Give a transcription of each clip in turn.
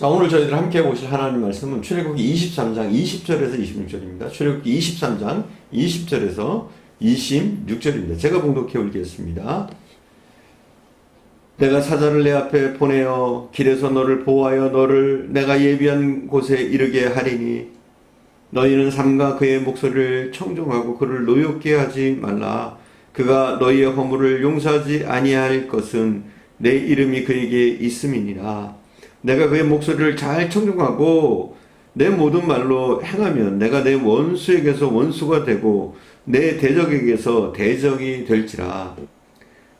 자, 오늘 저희들 함께 보실 하나님 말씀은 출애굽기 23장 20절에서 26절입니다. 출애굽기 23장 20절에서 26절입니다. 제가 봉독해 올리겠습니다. 내가 사자를 내 앞에 보내어 길에서 너를 보호하여 너를 내가 예비한 곳에 이르게 하리니 너희는 삼가 그의 목소리를 청종하고 그를 노엽게 하지 말라. 그가 너희의 허물을 용서하지 아니할 것은 내 이름이 그에게 있음이니라. 내가 그의 목소리를 잘 청종하고 내 모든 말로 행하면 내가 내 원수에게서 원수가 되고 내 대적에게서 대적이 될지라.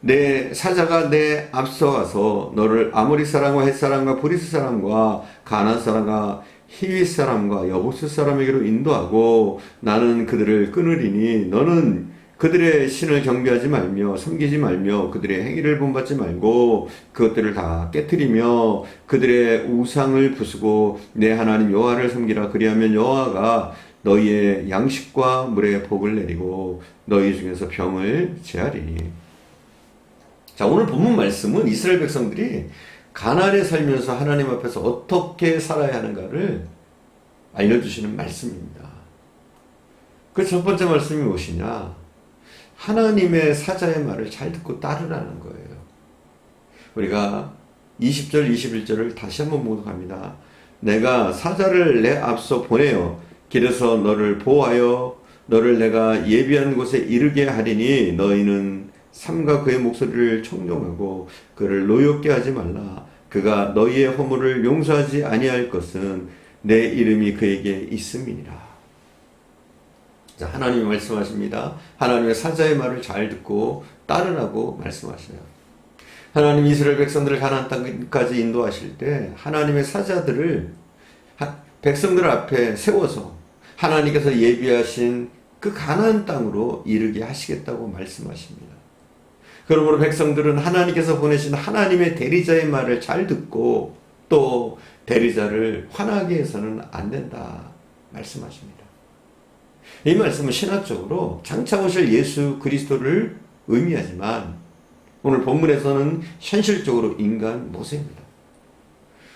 내 사자가 내 앞서가서 너를 아모리 사람과 헷 사람과 브리스 사람과 가나안 사람과 히윗 사람과 여부스 사람에게로 인도하고 나는 그들을 끊으리니 너는 그들의 신을 경배하지 말며 섬기지 말며 그들의 행위를 본받지 말고 그것들을 다 깨트리며 그들의 우상을 부수고 내 하나님 여호와를 섬기라. 그리하면 여호와가 너희의 양식과 물에 복을 내리고 너희 중에서 병을 제하리니. 자, 오늘 본문 말씀은 이스라엘 백성들이 가나안에 살면서 하나님 앞에서 어떻게 살아야 하는가를 알려주시는 말씀입니다. 그 첫 번째 말씀이 무엇이냐? 하나님의 사자의 말을 잘 듣고 따르라는 거예요. 우리가 20절, 21절을 다시 한번 봉독합니다. 내가 사자를 내 앞서 보내어 길에서 너를 보호하여 너를 내가 예비한 곳에 이르게 하리니 너희는 삼가 그의 목소리를 청종하고 그를 노엽게 하지 말라. 그가 너희의 허물을 용서하지 아니할 것은 내 이름이 그에게 있음이니라. 자, 하나님이 말씀하십니다. 하나님의 사자의 말을 잘 듣고 따르라고 말씀하셔요. 하나님 이스라엘 백성들을 가나안 땅까지 인도하실 때 하나님의 사자들을 백성들 앞에 세워서 하나님께서 예비하신 그 가나안 땅으로 이르게 하시겠다고 말씀하십니다. 그러므로 백성들은 하나님께서 보내신 하나님의 대리자의 말을 잘 듣고 또 대리자를 화나게 해서는 안 된다 말씀하십니다. 이 말씀은 신학적으로 장차 오실 예수 그리스도를 의미하지만 오늘 본문에서는 현실적으로 인간 모세입니다.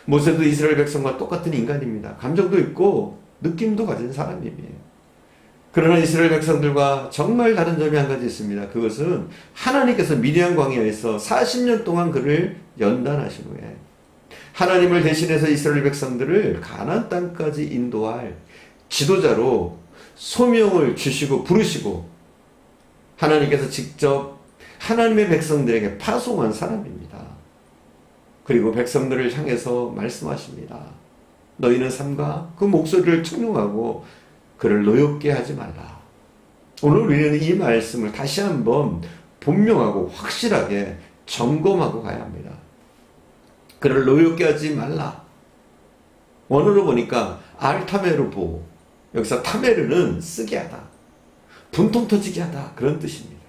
모세도 이스라엘 백성과 똑같은 인간입니다. 감정도 있고 느낌도 가진 사람이에요. 그러나 이스라엘 백성들과 정말 다른 점이 한 가지 있습니다. 그것은 하나님께서 미디안 광야에서 40년 동안 그를 연단하신 후에 하나님을 대신해서 이스라엘 백성들을 가나안 땅까지 인도할 지도자로 소명을 주시고 부르시고 하나님께서 직접 하나님의 백성들에게 파송한 사람입니다. 그리고 백성들을 향해서 말씀하십니다. 너희는 삼가 그 목소리를 청종하고 그를 노엽게 하지 말라. 오늘 우리는 이 말씀을 다시 한번 분명하고 확실하게 점검하고 가야 합니다. 그를 노엽게 하지 말라. 원어로 보니까 알타메르보, 여기서 타메르는 쓰게 하다, 분통 터지게 하다, 그런 뜻입니다.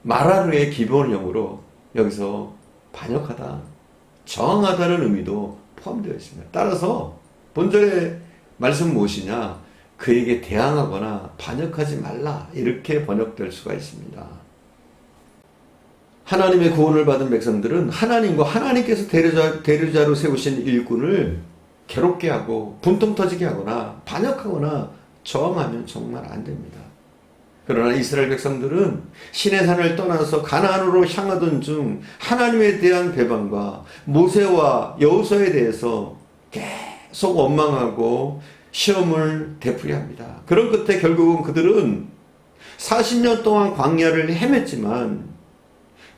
마라르의 기본형으로 여기서 반역하다, 저항하다는 의미도 포함되어 있습니다. 따라서 본절의 말씀은 무엇이냐? 그에게 대항하거나 반역하지 말라, 이렇게 번역될 수가 있습니다. 하나님의 구원을 받은 백성들은 하나님과 하나님께서 대리자로 세우신 일꾼을 괴롭게 하고 분통 터지게 하거나 반역하거나 저항하면 정말 안 됩니다. 그러나 이스라엘 백성들은 시내산을 떠나서 가나안으로 향하던 중 하나님에 대한 배반과 모세와 여호수아에 대해서 계속 원망하고 시험을 되풀이합니다. 그런 끝에 결국은 그들은 40년 동안 광야를 헤맸지만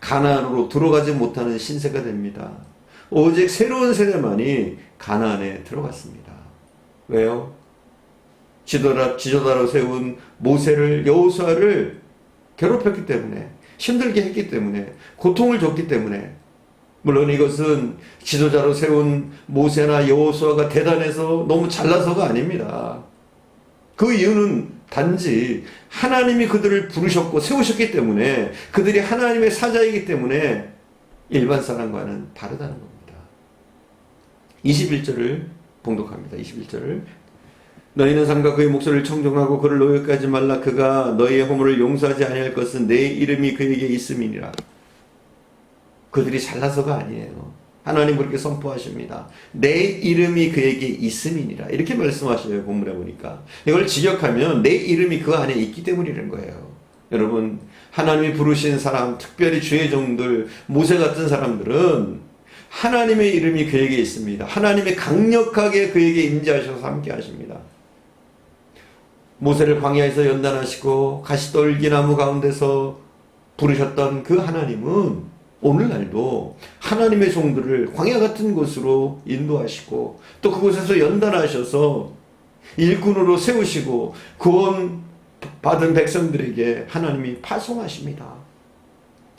가나안으로 들어가지 못하는 신세가 됩니다. 오직 새로운 세대만이 가나안에 들어갔습니다. 왜요? 지도자로 세운 모세를, 여호수아를 괴롭혔기 때문에, 힘들게 했기 때문에, 고통을 줬기 때문에. 물론 이것은 지도자로 세운 모세나 여호수아가 대단해서 너무 잘나서가 아닙니다. 그 이유는 단지 하나님이 그들을 부르셨고 세우셨기 때문에, 그들이 하나님의 사자이기 때문에 일반 사람과는 다르다는 겁니다. 21절을 봉독합니다. 21절을 너희는 삼가 그의 목소리를 청종하고 그를 노엽게 하지 말라. 그가 너희의 허물을 용서하지 아니할 것은 내 이름이 그에게 있음이니라. 그들이 잘나서가 아니에요. 하나님 그렇게 선포하십니다. 내 이름이 그에게 있음이니라. 이렇게 말씀하셔요. 본문에 보니까. 이걸 직역하면 내 이름이 그 안에 있기 때문이라는 거예요. 여러분, 하나님이 부르신 사람, 특별히 주의 종들, 모세 같은 사람들은 하나님의 이름이 그에게 있습니다. 하나님이 강력하게 그에게 임재하셔서 함께 하십니다. 모세를 광야에서 연단하시고 가시떨기나무 가운데서 부르셨던 그 하나님은 오늘날도 하나님의 종들을 광야 같은 곳으로 인도하시고 또 그곳에서 연단하셔서 일꾼으로 세우시고 구원 받은 백성들에게 하나님이 파송하십니다.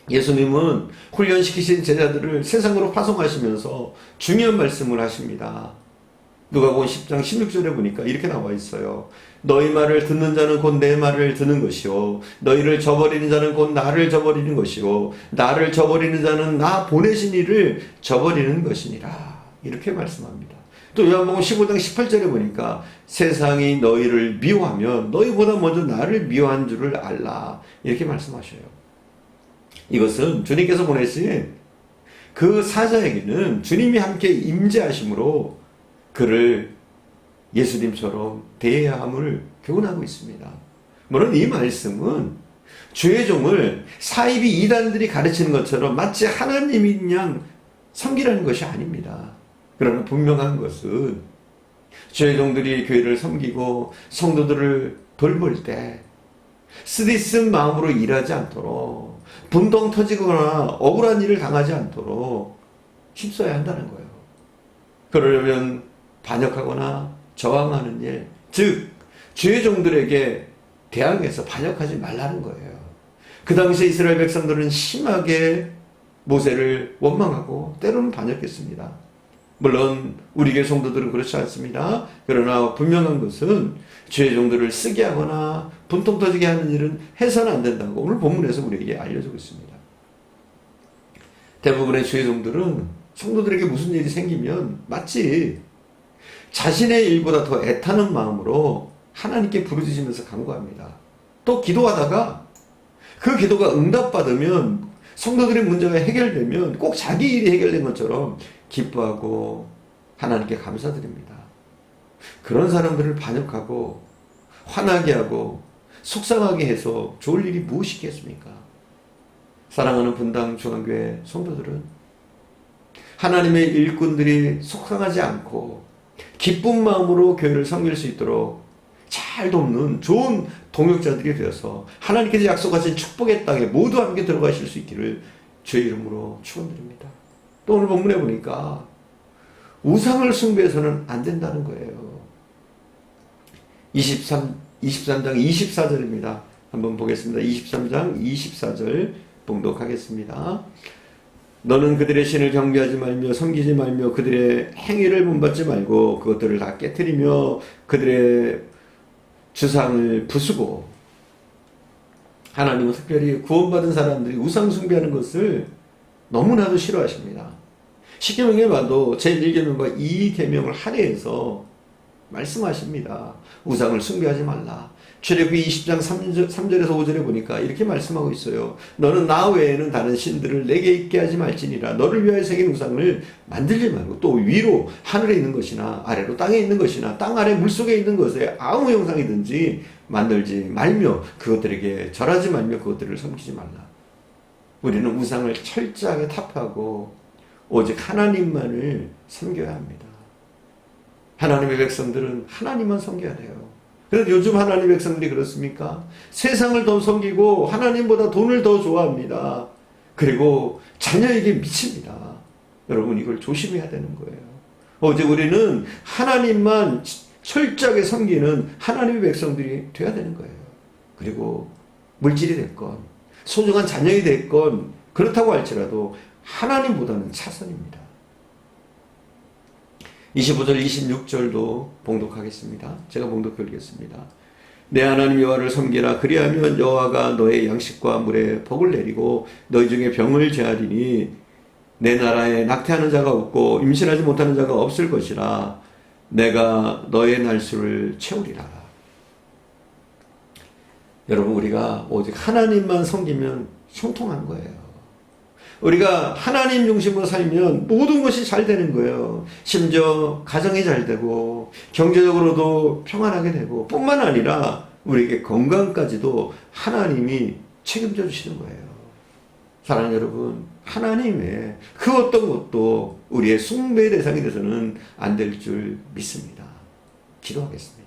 예수님은 훈련시키신 제자들을 세상으로 파송하시면서 중요한 말씀을 하십니다. 누가복음 10장 16절에 보니까 이렇게 나와 있어요. 너희 말을 듣는 자는 곧 내 말을 듣는 것이요 너희를 저버리는 자는 곧 나를 저버리는 것이요 나를 저버리는 자는 나 보내신 이를 저버리는 것이니라. 이렇게 말씀합니다. 또 요한복음 15장 18절에 보니까 세상이 너희를 미워하면 너희보다 먼저 나를 미워한 줄을 알라. 이렇게 말씀하셔요. 이것은 주님께서 보내신 그 사자에게는 주님이 함께 임재하심으로 그를 예수님처럼 대해야 함을 교훈하고 있습니다. 물론 이 말씀은 주의 종을 사이비 이단들이 가르치는 것처럼 마치 하나님인 양 섬기라는 것이 아닙니다. 그러나 분명한 것은 주의 종들이 교회를 섬기고 성도들을 돌볼 때 쓰디쓴 마음으로 일하지 않도록 분동 터지거나 억울한 일을 당하지 않도록 힘써야 한다는 거예요. 그러려면 반역하거나 저항하는 일, 즉 주의 종들에게 대항해서 반역하지 말라는 거예요. 그 당시에 이스라엘 백성들은 심하게 모세를 원망하고 때로는 반역했습니다. 물론 우리 교회 성도들은 그렇지 않습니다. 그러나 분명한 것은 주의 종들을 쓰게 하거나 분통 터지게 하는 일은 해서는 안 된다고 오늘 본문에서 우리에게 알려주고 있습니다. 대부분의 주의 종들은 성도들에게 무슨 일이 생기면 마치 자신의 일보다 더 애타는 마음으로 하나님께 부르짖으면서 간구합니다. 또 기도하다가 그 기도가 응답받으면 성도들의 문제가 해결되면 꼭 자기 일이 해결된 것처럼 기뻐하고 하나님께 감사드립니다. 그런 사람들을 반역하고 화나게 하고 속상하게 해서 좋을 일이 무엇이 있겠습니까? 사랑하는 분당 중앙교회 성도들은 하나님의 일꾼들이 속상하지 않고 기쁜 마음으로 교회를 섬길 수 있도록 잘 돕는 좋은 동역자들이 되어서 하나님께서 약속하신 축복의 땅에 모두 함께 들어가실 수 있기를 주의 이름으로 축원드립니다. 또 오늘 본문에 보니까 우상을 숭배해서는 안 된다는 거예요. 23장 24절입니다. 한번 보겠습니다. 23장 24절 봉독하겠습니다. 너는 그들의 신을 경배하지 말며 섬기지 말며 그들의 행위를 본받지 말고 그것들을 다 깨트리며 그들의 주상을 부수고. 하나님은 특별히 구원받은 사람들이 우상 숭배하는 것을 너무나도 싫어하십니다. 십계명에 봐도 제1계명과 2계명을 할애해서 말씀하십니다. 우상을 숭배하지 말라. 출애굽기 20장 3절에서 5절에 보니까 이렇게 말씀하고 있어요. 너는 나 외에는 다른 신들을 내게 있게 하지 말지니라. 너를 위하여 새긴 우상을 만들지 말고 또 위로 하늘에 있는 것이나 아래로 땅에 있는 것이나 땅 아래 물속에 있는 것에 아무 형상이든지 만들지 말며 그것들에게 절하지 말며 그것들을 섬기지 말라. 우리는 우상을 철저하게 타파하고 오직 하나님만을 섬겨야 합니다. 하나님의 백성들은 하나님만 섬겨야 돼요. 그런데 요즘 하나님의 백성들이 그렇습니까? 세상을 더 섬기고 하나님보다 돈을 더 좋아합니다. 그리고 자녀에게 미칩니다. 여러분 이걸 조심해야 되는 거예요. 어제 우리는 하나님만 철저하게 섬기는 하나님의 백성들이 돼야 되는 거예요. 그리고 물질이 됐건 소중한 자녀이 됐건 그렇다고 할지라도 하나님보다는 차선입니다. 25절 26절도 봉독하겠습니다. 제가 봉독해 드리겠습니다. 내 하나님 여호와를 섬기라. 그리하면 여호와가 너의 양식과 물에 복을 내리고 너희 중에 병을 제하리니 내 나라에 낙태하는 자가 없고 임신하지 못하는 자가 없을 것이라. 내가 너의 날수를 채우리라. 여러분 우리가 오직 하나님만 섬기면 형통한 거예요. 우리가 하나님 중심으로 살면 모든 것이 잘 되는 거예요. 심지어 가정이 잘 되고 경제적으로도 평안하게 되고 뿐만 아니라 우리에게 건강까지도 하나님이 책임져 주시는 거예요. 사랑하는 여러분, 하나님의 그 어떤 것도 우리의 숭배의 대상이 돼서는 안 될 줄 믿습니다. 기도하겠습니다.